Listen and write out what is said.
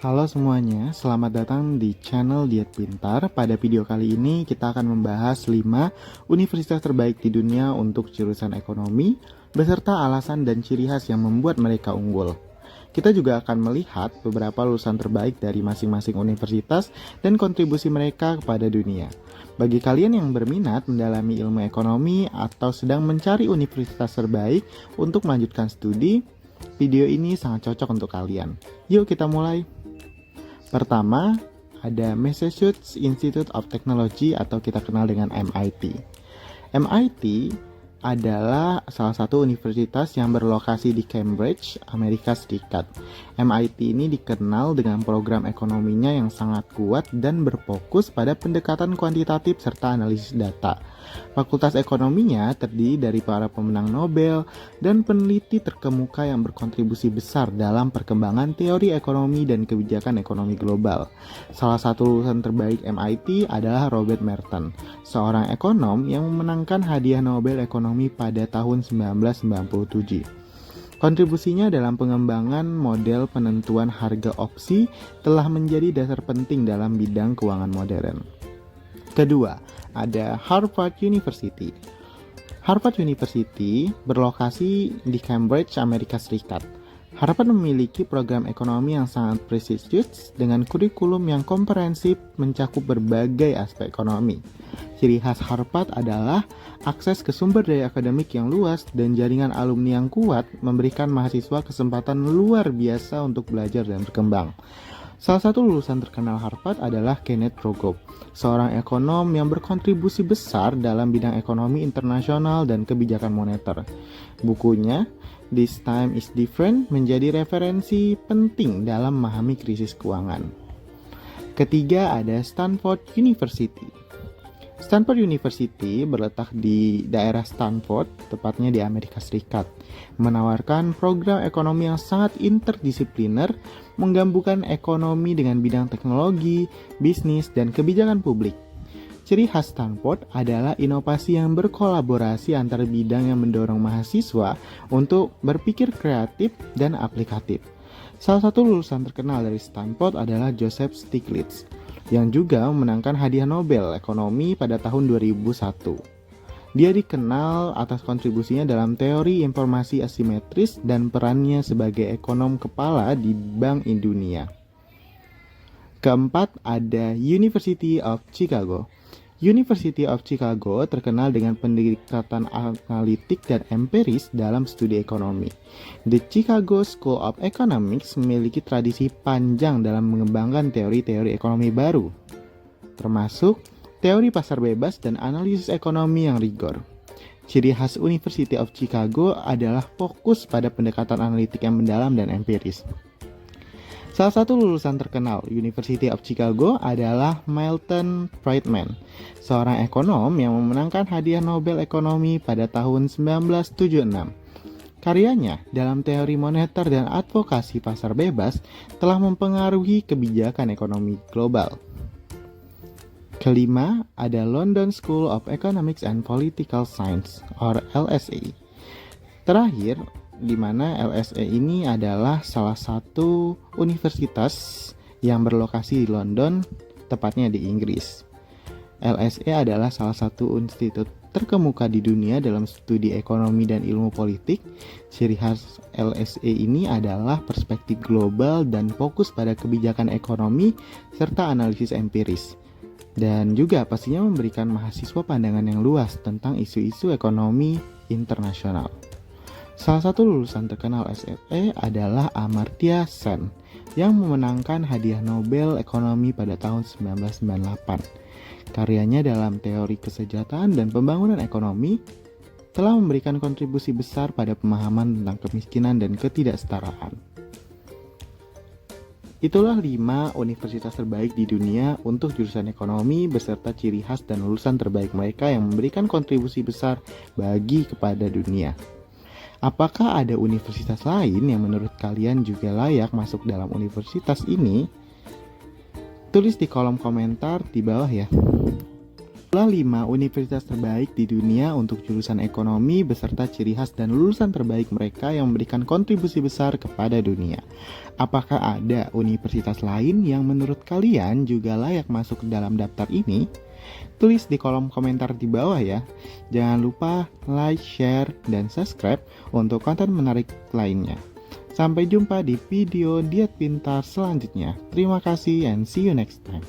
Halo semuanya, selamat datang di channel Diet Pintar. Pada video kali ini kita akan membahas 5 universitas terbaik di dunia untuk jurusan ekonomi, beserta alasan dan ciri khas yang membuat mereka unggul. Kita juga akan melihat beberapa lulusan terbaik dari masing-masing universitas dan kontribusi mereka kepada dunia. Bagi kalian yang berminat mendalami ilmu ekonomi atau sedang mencari universitas terbaik untuk melanjutkan studi, video ini sangat cocok untuk kalian. Yuk kita mulai. Pertama, ada Massachusetts Institute of Technology atau kita kenal dengan MIT. MIT adalah salah satu universitas yang berlokasi di Cambridge, Amerika Serikat. MIT ini dikenal dengan program ekonominya yang sangat kuat dan berfokus pada pendekatan kuantitatif serta analisis data. Fakultas ekonominya terdiri dari para pemenang Nobel dan peneliti terkemuka yang berkontribusi besar dalam perkembangan teori ekonomi dan kebijakan ekonomi global. Salah satu lulusan terbaik MIT adalah Robert Merton, seorang ekonom yang memenangkan hadiah Nobel Ekonomi pada tahun 1997. Kontribusinya dalam pengembangan model penentuan harga opsi telah menjadi dasar penting dalam bidang keuangan modern. Kedua, ada Harvard University. Harvard University berlokasi di Cambridge, Amerika Serikat. Harvard memiliki program ekonomi yang sangat prestisius dengan kurikulum yang komprehensif mencakup berbagai aspek ekonomi. Ciri khas Harvard adalah akses ke sumber daya akademik yang luas dan jaringan alumni yang kuat memberikan mahasiswa kesempatan luar biasa untuk belajar dan berkembang. Salah satu lulusan terkenal Harvard adalah Kenneth Rogoff, seorang ekonom yang berkontribusi besar dalam bidang ekonomi internasional dan kebijakan moneter. Bukunya, This Time is Different, menjadi referensi penting dalam memahami krisis keuangan. Ketiga, ada Stanford University. Stanford University berletak di daerah Stanford, tepatnya di Amerika Serikat, menawarkan program ekonomi yang sangat interdisipliner, menggabungkan ekonomi dengan bidang teknologi, bisnis, dan kebijakan publik. Ciri khas Stanford adalah inovasi yang berkolaborasi antar bidang yang mendorong mahasiswa untuk berpikir kreatif dan aplikatif. Salah satu lulusan terkenal dari Stanford adalah Joseph Stiglitz, yang juga memenangkan hadiah Nobel Ekonomi pada tahun 2001. Dia dikenal atas kontribusinya dalam teori informasi asimetris dan perannya sebagai ekonom kepala di Bank Dunia. Keempat, ada University of Chicago. University of Chicago terkenal dengan pendekatan analitik dan empiris dalam studi ekonomi. The Chicago School of Economics memiliki tradisi panjang dalam mengembangkan teori-teori ekonomi baru, termasuk teori pasar bebas dan analisis ekonomi yang rigor. Ciri khas University of Chicago adalah fokus pada pendekatan analitik yang mendalam dan empiris. Salah satu lulusan terkenal University of Chicago adalah Milton Friedman, seorang ekonom yang memenangkan hadiah Nobel Ekonomi pada tahun 1976. Karyanya dalam teori moneter dan advokasi pasar bebas telah mempengaruhi kebijakan ekonomi global. Kelima, ada London School of Economics and Political Science or LSE. Terakhir, di mana LSE ini adalah salah satu universitas yang berlokasi di London, tepatnya di Inggris. LSE adalah salah satu institut terkemuka di dunia dalam studi ekonomi dan ilmu politik. Ciri khas LSE ini adalah perspektif global dan fokus pada kebijakan ekonomi serta analisis empiris. Dan juga pastinya memberikan mahasiswa pandangan yang luas tentang isu-isu ekonomi internasional. Salah satu lulusan terkenal SLE adalah Amartya Sen yang memenangkan hadiah Nobel Ekonomi pada tahun 1998. Karyanya dalam teori kesejahteraan dan pembangunan ekonomi telah memberikan kontribusi besar pada pemahaman tentang kemiskinan dan ketidaksetaraan. Itulah 5 universitas terbaik di dunia untuk jurusan ekonomi beserta ciri khas dan lulusan terbaik mereka yang memberikan kontribusi besar bagi kepada dunia. Apakah ada universitas lain yang menurut kalian juga layak masuk dalam universitas ini? Tulis di kolom komentar di bawah ya. 5 universitas terbaik di dunia untuk jurusan ekonomi beserta ciri khas dan lulusan terbaik mereka yang memberikan kontribusi besar kepada dunia. Apakah ada universitas lain yang menurut kalian juga layak masuk ke dalam daftar ini? Tulis di kolom komentar di bawah ya. Jangan lupa like, share, dan subscribe untuk konten menarik lainnya. Sampai jumpa di video Diet Pintar selanjutnya. Terima kasih and see you next time.